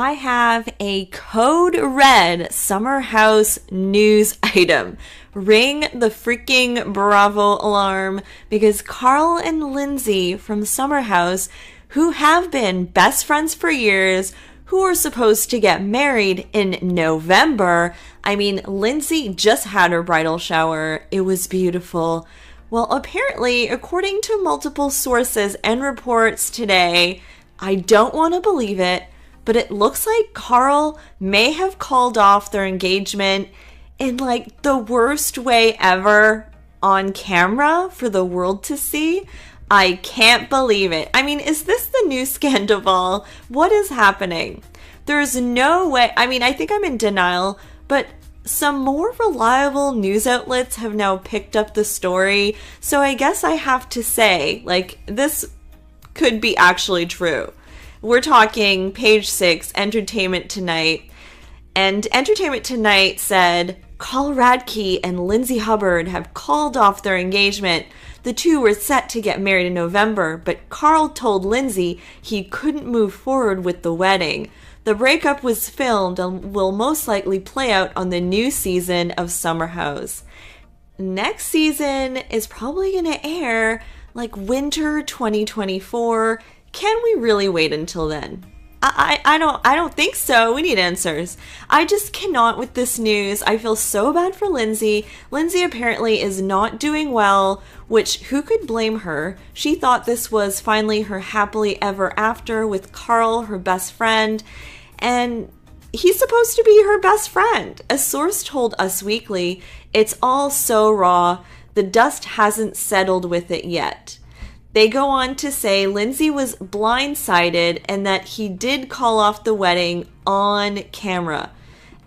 I have a code red summer house news item. Ring the freaking Bravo alarm, because Carl and Lindsay from Summer House, who have been best friends for years, who are supposed to get married in November. I mean, Lindsay just had her bridal shower. It was beautiful. Well, apparently, according to multiple sources and reports today, I don't want to believe it, but it looks like Carl may have called off their engagement in like the worst way ever on camera for the world to see. I can't believe it. I mean, is this the new scandal? What is happening? There's no way. I mean, I think I'm in denial, but some more reliable news outlets have now picked up the story. So I guess I have to say, like, this could be actually true. We're talking page 6, Entertainment Tonight. And Entertainment Tonight said, Carl Radke and Lindsay Hubbard have called off their engagement. The two were set to get married in November, but Carl told Lindsay he couldn't move forward with the wedding. The breakup was filmed and will most likely play out on the new season of Summer House. Next season is probably going to air like winter 2024. Can we really wait until then? I don't think so. We need answers. I just cannot with this news. I feel so bad for Lindsay. Lindsay apparently is not doing well, which who could blame her? She thought this was finally her happily ever after with Carl, her best friend, and he's supposed to be her best friend. A source told Us Weekly, it's all so raw. The dust hasn't settled with it yet. They go on to say Lindsay was blindsided and that he did call off the wedding on camera,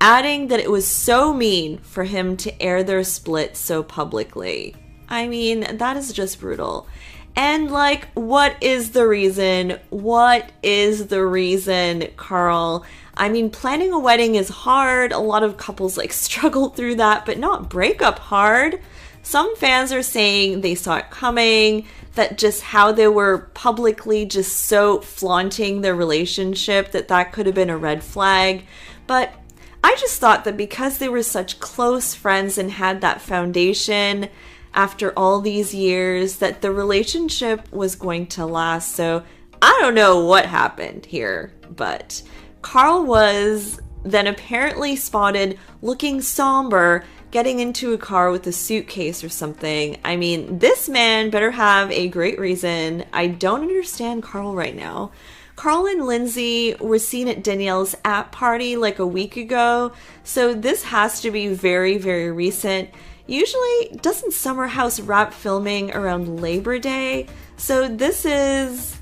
adding that it was so mean for him to air their split so publicly. I mean, that is just brutal. And like, what is the reason? What is the reason, Carl? I mean, planning a wedding is hard. A lot of couples like struggle through that, but not breakup hard. Some fans are saying they saw it coming, that just how they were publicly just so flaunting their relationship that could have been a red flag. But I just thought that because they were such close friends and had that foundation after all these years, that the relationship was going to last. So I don't know what happened here, but Carl was then apparently spotted looking somber, getting into a car with a suitcase or something. I mean, this man better have a great reason. I don't understand Carl right now. Carl and Lindsay were seen at Danielle's app party like a week ago, so this has to be very, very recent. Usually, doesn't Summer House wrap filming around Labor Day? So this is,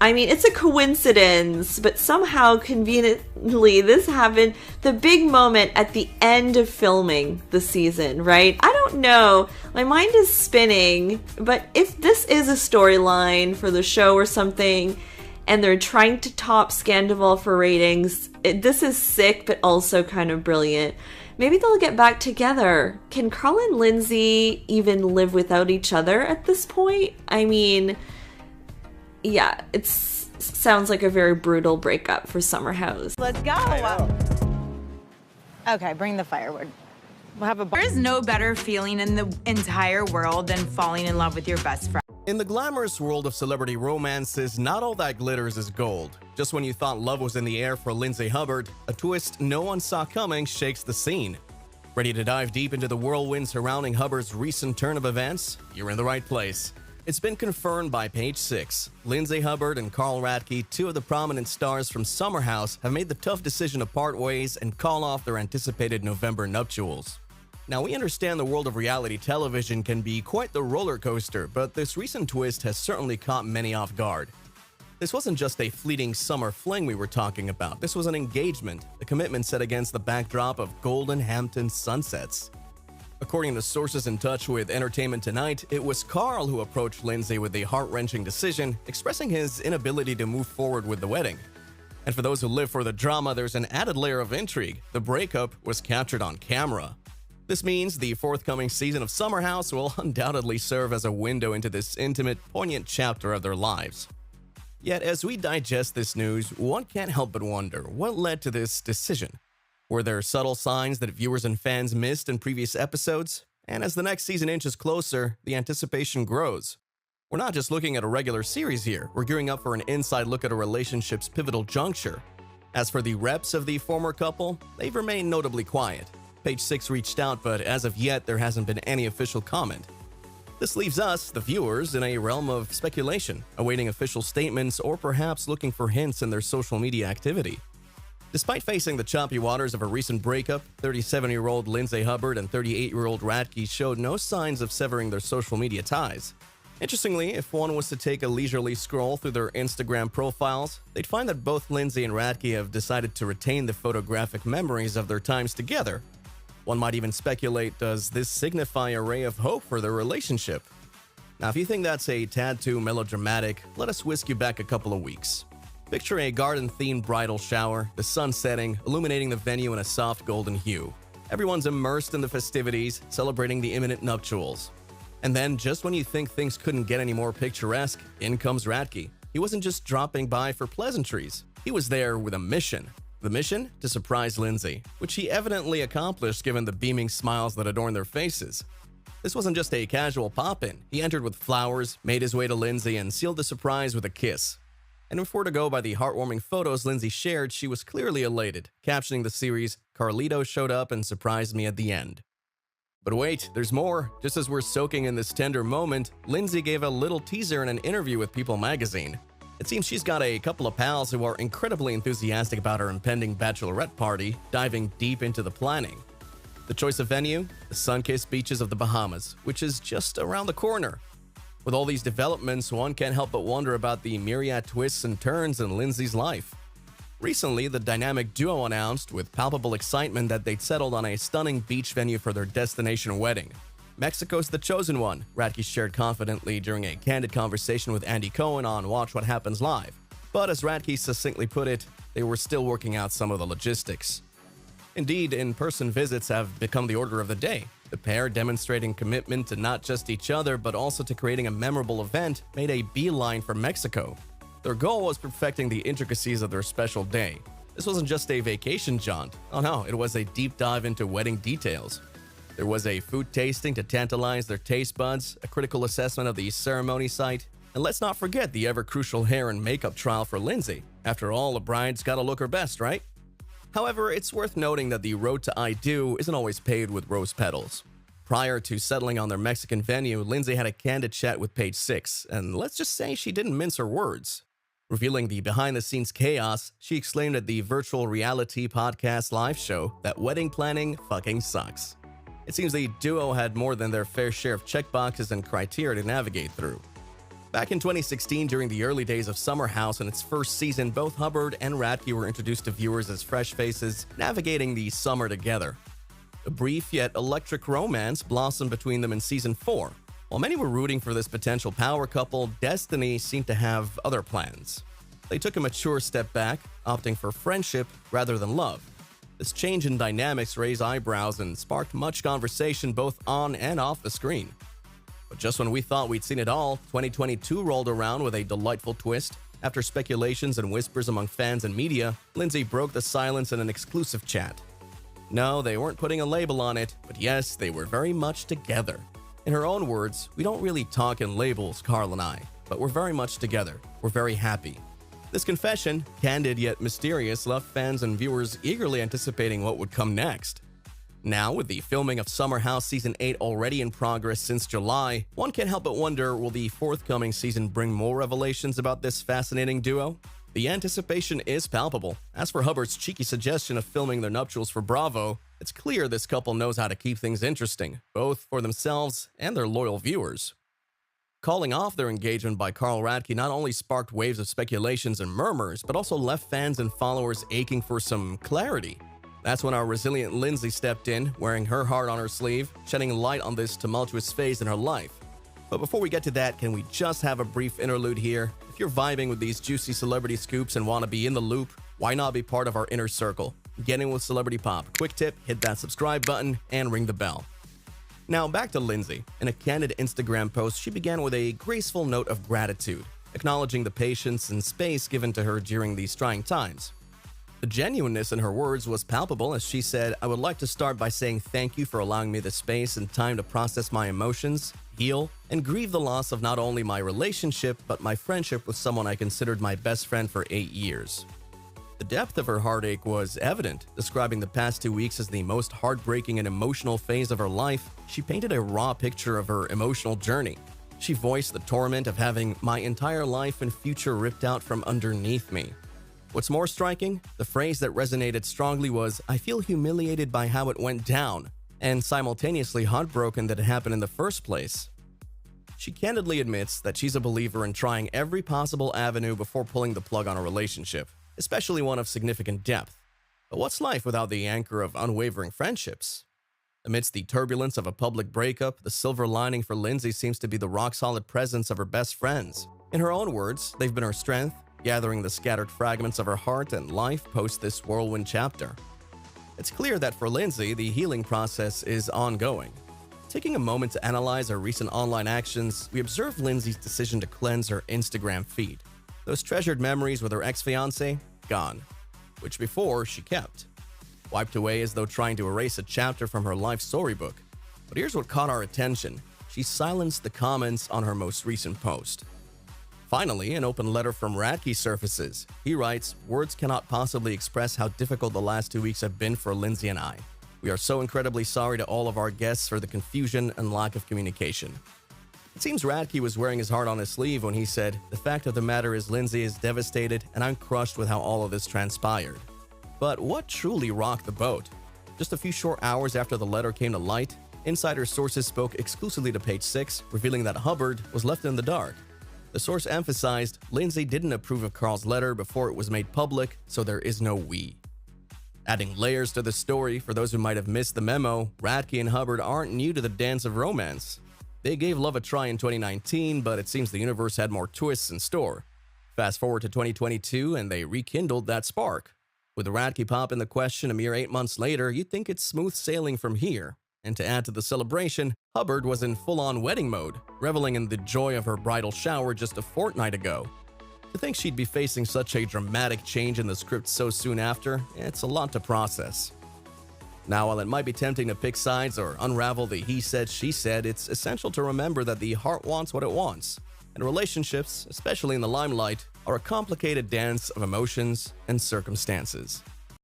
I mean, it's a coincidence, but somehow conveniently this happened the big moment at the end of filming the season, right? I don't know. My mind is spinning, but if this is a storyline for the show or something, and they're trying to top Scandival for ratings, this is sick, but also kind of brilliant. Maybe they'll get back together. Can Carl and Lindsay even live without each other at this point? I mean, yeah, it sounds like a very brutal breakup for Summer House. Let's go. Okay, bring the firewood. We'll have a There is no better feeling in the entire world than falling in love with your best friend. In the glamorous world of celebrity romances, not all that glitters is gold. Just when you thought love was in the air for Lindsay Hubbard, a twist no one saw coming shakes the scene. Ready to dive deep into the whirlwind surrounding Hubbard's recent turn of events? You're in the right place. It's been confirmed by Page 6. Lindsay Hubbard and Carl Radke, two of the prominent stars from Summer House, have made the tough decision to part ways and call off their anticipated November nuptials. Now, we understand the world of reality television can be quite the roller coaster, but this recent twist has certainly caught many off guard. This wasn't just a fleeting summer fling we were talking about. This was an engagement, a commitment set against the backdrop of golden Hampton sunsets. According to sources in touch with Entertainment Tonight, it was Carl who approached Lindsay with the heart-wrenching decision, expressing his inability to move forward with the wedding. And for those who live for the drama, there's an added layer of intrigue. The breakup was captured on camera. This means the forthcoming season of Summer House will undoubtedly serve as a window into this intimate, poignant chapter of their lives. Yet, as we digest this news, one can't help but wonder what led to this decision. Were there subtle signs that viewers and fans missed in previous episodes? And as the next season inches closer, the anticipation grows. We're not just looking at a regular series here, we're gearing up for an inside look at a relationship's pivotal juncture. As for the reps of the former couple, they've remained notably quiet. Page 6 reached out, but as of yet, there hasn't been any official comment. This leaves us, the viewers, in a realm of speculation, awaiting official statements or perhaps looking for hints in their social media activity. Despite facing the choppy waters of a recent breakup, 37-year-old Lindsay Hubbard and 38-year-old Radke showed no signs of severing their social media ties. Interestingly, if one was to take a leisurely scroll through their Instagram profiles, they'd find that both Lindsay and Radke have decided to retain the photographic memories of their times together. One might even speculate, does this signify a ray of hope for their relationship? Now, if you think that's a tad too melodramatic, let us whisk you back a couple of weeks. Picture a garden-themed bridal shower, the sun setting, illuminating the venue in a soft golden hue. Everyone's immersed in the festivities, celebrating the imminent nuptials. And then, just when you think things couldn't get any more picturesque, in comes Radke. He wasn't just dropping by for pleasantries. He was there with a mission. The mission? To surprise Lindsay, which he evidently accomplished given the beaming smiles that adorned their faces. This wasn't just a casual pop-in. He entered with flowers, made his way to Lindsay, and sealed the surprise with a kiss. And if we're to go by the heartwarming photos Lindsay shared, she was clearly elated, captioning the series, "Carlito showed up and surprised me at the end." But wait, there's more. Just as we're soaking in this tender moment, Lindsay gave a little teaser in an interview with People magazine. It seems she's got a couple of pals who are incredibly enthusiastic about her impending bachelorette party, diving deep into the planning. The choice of venue? The sun-kissed beaches of the Bahamas, which is just around the corner. With all these developments, one can't help but wonder about the myriad twists and turns in Lindsay's life. Recently, the dynamic duo announced with palpable excitement that they'd settled on a stunning beach venue for their destination wedding. Mexico's the chosen one, Radke shared confidently during a candid conversation with Andy Cohen on Watch What Happens Live. But as Radke succinctly put it, they were still working out some of the logistics. Indeed, in-person visits have become the order of the day. The pair, demonstrating commitment to not just each other but also to creating a memorable event, made a beeline for Mexico. Their goal was perfecting the intricacies of their special day. This wasn't just a vacation jaunt. Oh no, it was a deep dive into wedding details. There was a food tasting to tantalize their taste buds, a critical assessment of the ceremony site, and let's not forget the ever-crucial hair and makeup trial for Lindsay. After all, a bride's gotta look her best, right? However, it's worth noting that the road to I Do isn't always paved with rose petals. Prior to settling on their Mexican venue, Lindsay had a candid chat with Page 6, and let's just say she didn't mince her words. Revealing the behind-the-scenes chaos, she exclaimed at the virtual reality podcast live show that wedding planning fucking sucks. It seems the duo had more than their fair share of checkboxes and criteria to navigate through. Back in 2016, during the early days of Summer House and its first season, both Hubbard and Radke were introduced to viewers as fresh faces navigating the summer together. A brief yet electric romance blossomed between them in Season 4. While many were rooting for this potential power couple, destiny seemed to have other plans. They took a mature step back, opting for friendship rather than love. This change in dynamics raised eyebrows and sparked much conversation both on and off the screen. But just when we thought we'd seen it all, 2022 rolled around with a delightful twist. After speculations and whispers among fans and media, Lindsay broke the silence in an exclusive chat. No, they weren't putting a label on it, but yes, they were very much together. In her own words, "We don't really talk in labels, Carl and I, but we're very much together. We're very happy." This confession, candid yet mysterious, left fans and viewers eagerly anticipating what would come next. Now, with the filming of Summer House Season 8 already in progress since July, one can't help but wonder, will the forthcoming season bring more revelations about this fascinating duo? The anticipation is palpable. As for Hubbard's cheeky suggestion of filming their nuptials for Bravo, it's clear this couple knows how to keep things interesting, both for themselves and their loyal viewers. Calling off their engagement by Carl Radke not only sparked waves of speculations and murmurs, but also left fans and followers aching for some clarity. That's when our resilient Lindsay stepped in, wearing her heart on her sleeve, shedding light on this tumultuous phase in her life. But before we get to that, can we just have a brief interlude here? If you're vibing with these juicy celebrity scoops and want to be in the loop, why not be part of our inner circle? Get in with Celebrity Pop. Quick tip, hit that subscribe button and ring the bell. Now back to Lindsay. In a candid Instagram post, she began with a graceful note of gratitude. acknowledging the patience and space given to her during these trying times. The genuineness in her words was palpable as she said, "I would like to start by saying thank you for allowing me the space and time to process my emotions, heal, and grieve the loss of not only my relationship but my friendship with someone I considered my best friend for 8 years." The depth of her heartache was evident, describing the past 2 weeks as the most heartbreaking and emotional phase of her life. She painted a raw picture of her emotional journey. She voiced the torment of having my entire life and future ripped out from underneath me. What's more striking, the phrase that resonated strongly was, "I feel humiliated by how it went down," and simultaneously heartbroken that it happened in the first place. She candidly admits that she's a believer in trying every possible avenue before pulling the plug on a relationship, especially one of significant depth. But what's life without the anchor of unwavering friendships? Amidst the turbulence of a public breakup, the silver lining for Lindsay seems to be the rock-solid presence of her best friends. In her own words, they've been her strength, gathering the scattered fragments of her heart and life post this whirlwind chapter. It's clear that for Lindsay, the healing process is ongoing. Taking a moment to analyze her recent online actions, we observe Lindsay's decision to cleanse her Instagram feed. Those treasured memories with her ex-fiancé, gone, which before she kept. Wiped away as though trying to erase a chapter from her life storybook. But here's what caught our attention. She silenced the comments on her most recent post. Finally, an open letter from Radke surfaces. He writes, "Words cannot possibly express how difficult the last 2 weeks have been for Lindsay and I. We are so incredibly sorry to all of our guests for the confusion and lack of communication." It seems Radke was wearing his heart on his sleeve when he said, "The fact of the matter is Lindsay is devastated and I'm crushed with how all of this transpired." But what truly rocked the boat? Just a few short hours after the letter came to light, insider sources spoke exclusively to Page 6, revealing that Hubbard was left in the dark. The source emphasized Lindsay didn't approve of Carl's letter before it was made public, so there is no we. Adding layers to the story, for those who might have missed the memo, Radke and Hubbard aren't new to the dance of romance. They gave love a try in 2019, but it seems the universe had more twists in store. Fast forward to 2022, and they rekindled that spark. With Radke pop in the question a mere 8 months later, you'd think it's smooth sailing from here. And to add to the celebration, Hubbard was in full-on wedding mode, reveling in the joy of her bridal shower just a fortnight ago. To think she'd be facing such a dramatic change in the script so soon after, it's a lot to process. Now, while it might be tempting to pick sides or unravel the he said, she said, it's essential to remember that the heart wants what it wants. And relationships, especially in the limelight, are a complicated dance of emotions and circumstances.